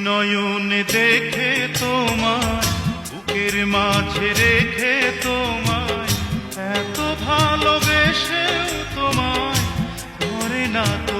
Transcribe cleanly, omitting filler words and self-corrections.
নয়নে দেখে তোমায়, বুকের মাঝে রেখে তোমায়, এত ভালোবেসেও তোমায় ধরে না তো